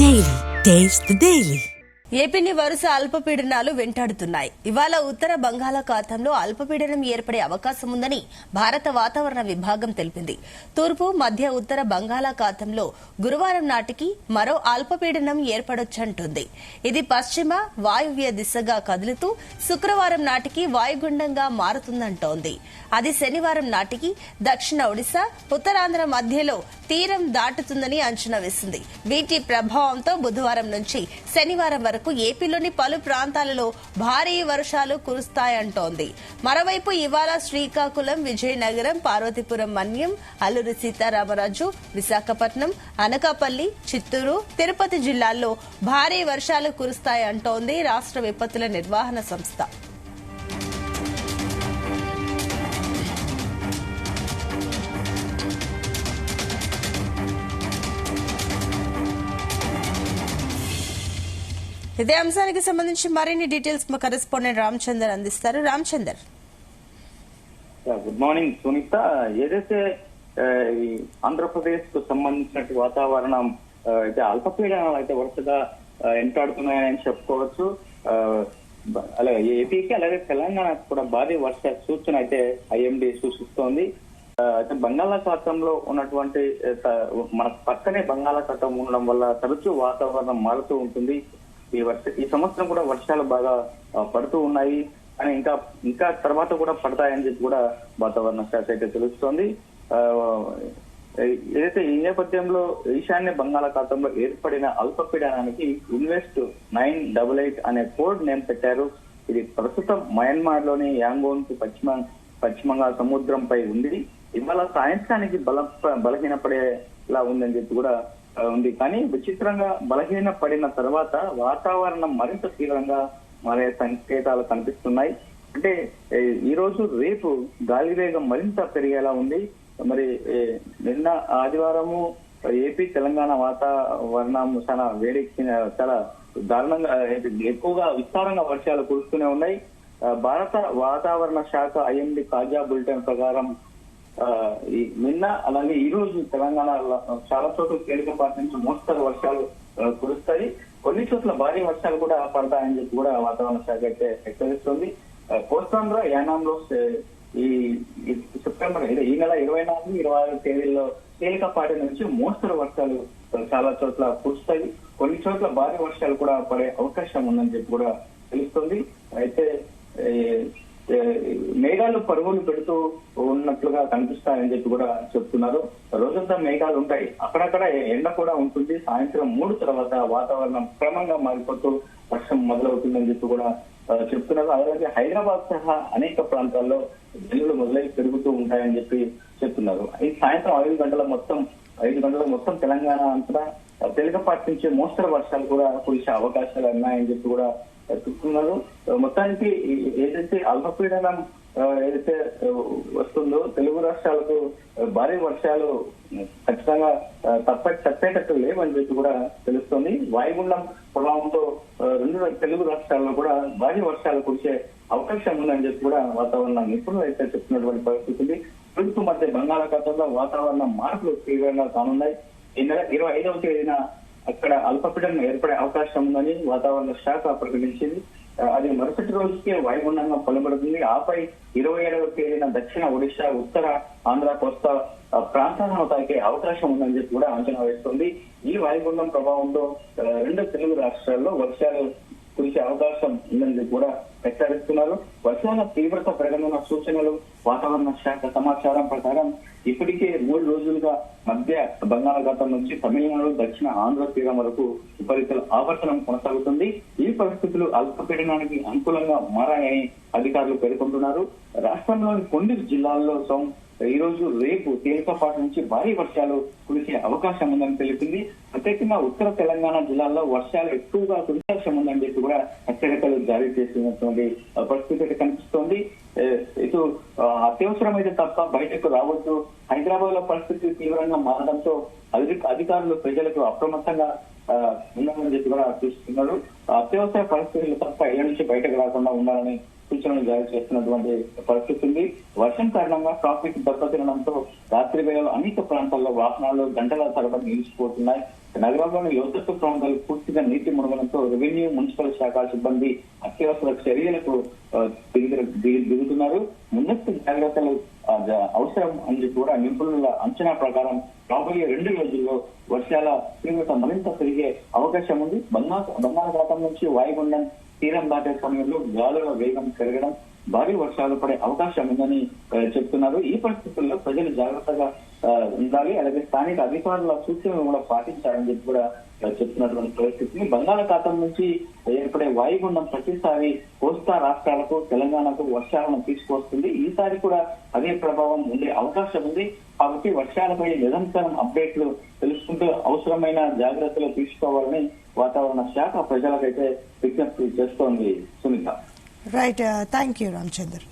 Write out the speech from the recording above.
Daily. Taste the Daily. ఏపీని వరుస అల్పపీడనాలు వెంటాడుతున్నాయి. ఇవాళ ఉత్తర బంగాళాఖాతంలో అల్పపీడనం ఏర్పడే అవకాశం ఉందని భారత వాతావరణ విభాగం తెలిపింది. తూర్పు మధ్య ఉత్తర బంగాళాఖాతంలో గురువారం నాటికి మరో అల్పపీడనం ఏర్పడొచ్చంటుంది. ఇది పశ్చిమ వాయువ్య దిశగా కదులుతూ శుక్రవారం నాటికి వాయుగుండంగా మారుతుందంటోంది. అది శనివారం నాటికి దక్షిణ ఒడిశా, ఉత్తరాంధ్ర మధ్యలో తీరం దాటుతుందని అంచనా వేసింది. వీటి ప్రభావంతో బుధవారం నుంచి శనివారం వరకు ఏపీలోని పలు ప్రాంతాలలో భారీ వర్షాలు కురుస్తాయంటోంది. మరోవైపు ఇవాళ శ్రీకాకుళం, విజయనగరం, పార్వతీపురం మన్యం, అల్లూరి సీతారామరాజు, విశాఖపట్నం, అనకాపల్లి, చిత్తూరు, తిరుపతి జిల్లాల్లో భారీ వర్షాలు కురుస్తాయంటోంది రాష్ట్ర విపత్తుల నిర్వహణ సంస్థ. ఇదే అంశానికి సంబంధించి మరిన్ని డీటెయిల్స్ మా కరెస్పాండెంట్ రామచందర్ అందిస్తారు. Ramachandar, good morning Sunitha. ఏదైతే ఆంధ్రప్రదేశ్ కు సంబంధించిన వాతావరణం అయితే అల్పపీడనాలు అయితే వరుసగా ఎంటాడుతున్నాయని చెప్పుకోవచ్చు. అలాగే ఏపీకి అలాగే తెలంగాణకు కూడా భారీ వర్ష సూచన అయితే ఐఎండీ సూచిస్తోంది. అయితే బంగాళాఖాతంలో ఉన్నటువంటి మన పక్కనే బంగాళాఖాతం ఉండడం వల్ల తరచూ వాతావరణం మారుతూ ఉంటుంది. ఈ సంవత్సరం కూడా వర్షాలు బాగా పడుతూ ఉన్నాయి అని ఇంకా తర్వాత కూడా పడతాయని చెప్పి కూడా వాతావరణ శాఖ అయితే తెలుస్తోంది. ఏదైతే ఈ నేపథ్యంలో ఈశాన్య బంగాళాఖాతంలో ఏర్పడిన అల్పపీడనానికి ఇన్వెస్ట్ 988 అనే కోడ్ నేమ్ పెట్టారు. ఇది ప్రస్తుతం మయన్మార్ లోని యాంగోన్ కు పశ్చిమంగా సముద్రంపై ఉంది. ఇవాళ సాయంత్రానికి బలహీనపడేలా ఉందని చెప్పి కూడా ఉంది. కానీ విచిత్రంగా బలహీన పడిన తర్వాత వాతావరణం మరింత తీవ్రంగా మారే సంకేతాలు కనిపిస్తున్నాయి. అంటే ఈ రోజు రేపు గాలి వేగం మరింత పెరిగేలా ఉంది. మరి నిన్న ఆదివారము ఏపీ తెలంగాణ వాతావరణం చాలా వేడెక్కిన, చాలా దారుణంగా ఎక్కువగా విస్తారంగా వర్షాలు కురుస్తూనే ఉన్నాయి. భారత వాతావరణ శాఖ ఐఎండీ తాజా బులెటిన్ ప్రకారం నిన్న అలాగే ఈ రోజు తెలంగాణ చాలా చోట్ల తేలికపాటి నుంచి మోస్తరు వర్షాలు కురుస్తాయి. కొన్ని చోట్ల భారీ వర్షాలు కూడా పడతాయని చెప్పి కూడా వాతావరణ శాఖ అయితే హెచ్చరిస్తుంది. కోస్తాంధ్ర యానాంలో ఈ సెప్టెంబర్ ఈ నెల 24, 26 తేదీల్లో తేలికపాటి నుంచి మోస్తరు వర్షాలు చాలా చోట్ల కురుస్తాయి. కొన్ని చోట్ల భారీ వర్షాలు కూడా పడే అవకాశం ఉందని చెప్పి కూడా తెలుస్తుంది. అయితే మేఘాలు పరుగులు పెడుతూ ఉన్నట్లుగా కనిపిస్తాయని చెప్పి కూడా చెప్తున్నారు. రోజంతా మేఘాలు ఉంటాయి, అక్కడక్కడ ఎండ కూడా ఉంటుంది. సాయంత్రం 3 తర్వాత వాతావరణం క్రమంగా మారిపోతూ వర్షం మొదలవుతుందని చెప్పి కూడా చెప్తున్నారు. అలాగే హైదరాబాద్ సహా అనేక ప్రాంతాల్లో జల్లులు మొదలై పెరుగుతూ ఉంటాయని చెప్పి చెప్తున్నారు. ఈ సాయంత్రం 5 గంటల మొత్తం తెలంగాణ అంతటా తేలికపాటి నుంచి మోస్తరు వర్షాలు కూడా కురిసే అవకాశాలు ఉన్నాయని చెప్పి కూడా చెప్తున్నారు. మొత్తానికి ఏదైతే అల్పపీడనం ఏదైతే వస్తుందో తెలుగు రాష్ట్రాలకు భారీ వర్షాలు ఖచ్చితంగా తప్పేటట్టు లేవని చెప్పి కూడా తెలుస్తుంది. వాయుగుండం ప్రభావంతో 2 తెలుగు రాష్ట్రాల్లో కూడా భారీ వర్షాలు కురిసే అవకాశం ఉందని చెప్పి కూడా వాతావరణ నిపుణులు అయితే చెప్తున్నటువంటి పరిస్థితి ఉంది. తూర్పు మధ్య బంగాళాఖాతంలో వాతావరణ మార్పులు తీవ్రంగా కానున్నాయి. ఈ నెల 25వ తేదీన అక్కడ అల్పపీడనం ఏర్పడే అవకాశం ఉందని వాతావరణ శాఖ ప్రకటించింది. అది మరుసటి రోజుకే వాయుగుండంగా బలపడుతుంది. ఆపై 27వ తేదీన దక్షిణ ఒడిశా, ఉత్తర ఆంధ్ర కోస్తా ప్రాంతాలను తాకే అవకాశం ఉందని చెప్పి కూడా అంచనా వేస్తుంది. ఈ వాయుగుండం ప్రభావంతో 2 తెలుగు రాష్ట్రాల్లో వర్షాలు కురిసే అవకాశం ఉందని కూడా హెచ్చరిస్తున్నారు. వర్షాల తీవ్రత పెరగనున్న సూచనలు వాతావరణ శాఖ సమాచారం ప్రకారం ఇప్పటికే 3 రోజులుగా మధ్య బంగాళాఖాతం నుంచి తమిళనాడు, దక్షిణ ఆంధ్ర తీరం వరకు ఉపరితల ఆవర్తనం కొనసాగుతుంది. ఈ పరిస్థితులు అల్పపీడనానికి అనుకూలంగా మారాయని అధికారులు పేర్కొంటున్నారు. రాష్ట్రంలోని కొన్ని జిల్లాల్లో ఈ రోజు రేపు తేలికపాటి నుంచి భారీ వర్షాలు కురిసే అవకాశం ఉందని తెలిపింది. ప్రత్యేకంగా ఉత్తర తెలంగాణ జిల్లాల్లో వర్షాలు ఎక్కువగా కురిసే అవకాశం ఉందని చెప్పి కూడా హెచ్చరికలు జారీ చేసినటువంటి పరిస్థితి కనిపిస్తోంది. ఇటు అత్యవసరమైతే తప్ప బయటకు రావద్దు. హైదరాబాద్ లో పరిస్థితి తీవ్రంగా మారడంతో అధికారులు ప్రజలకు అప్రమత్తంగా ఉండాలని చెప్పి కూడా సూచిస్తున్నారు. అత్యవసర పరిస్థితులు తప్ప ఇళ్ల నుంచి బయటకు రాకుండా ఉండాలని సూచనలు జారీ చేస్తున్నటువంటి పరిస్థితి ఉంది. వర్షం కారణంగా ట్రాఫిక్ దెబ్బతినడంతో రాత్రి వేళ అనేక ప్రాంతాల్లో వాహనాలు గంటల తరబడి నిలిచిపోతున్నాయి. నగరంలోని లోతట్టు ప్రాంతాలు పూర్తిగా నీటి మునగడంతో రెవెన్యూ, మున్సిపల్ శాఖ సిబ్బంది అత్యవసర చర్యలకు దిగుతున్నారు. ముందస్తు జాగ్రత్తలు అవసరం అని కూడా నిపుణుల అంచనా ప్రకారం రాబోయే 2 రోజుల్లో వర్షాల తీవ్రత మరింత పెరిగే అవకాశం ఉంది. బంగాళాఖాతం నుంచి వాయుగుండం తీరం దాటే సమయంలో గాలుల వేగం పెరగడం, భారీ వర్షాలు పడే అవకాశం ఉందని చెప్తున్నారు. ఈ పరిస్థితుల్లో ప్రజలు జాగ్రత్తగా ఉండాలి. అలాగే స్థానిక అధికారుల సూచనలు కూడా పాటించాలని చెప్పి కూడా చెప్తున్నటువంటి పరిస్థితిని. బంగాళాఖాతం నుంచి ఏర్పడే వాయుగుండం ప్రతిసారి కోస్తా రాష్ట్రాలకు, తెలంగాణకు వర్షాలను తీసుకొస్తుంది. ఈసారి కూడా అదే ప్రభావం ఉండే అవకాశం ఉంది. కాబట్టి వర్షాలపై నిరంతరం అప్డేట్లు తెలుసుకుంటూ అవసరమైన జాగ్రత్తలు తీసుకోవాలని వాతావరణ శాఖ ప్రజలకైతే విజ్ఞప్తి చేస్తోంది. Sunitha. Right, thank you Ramachandar.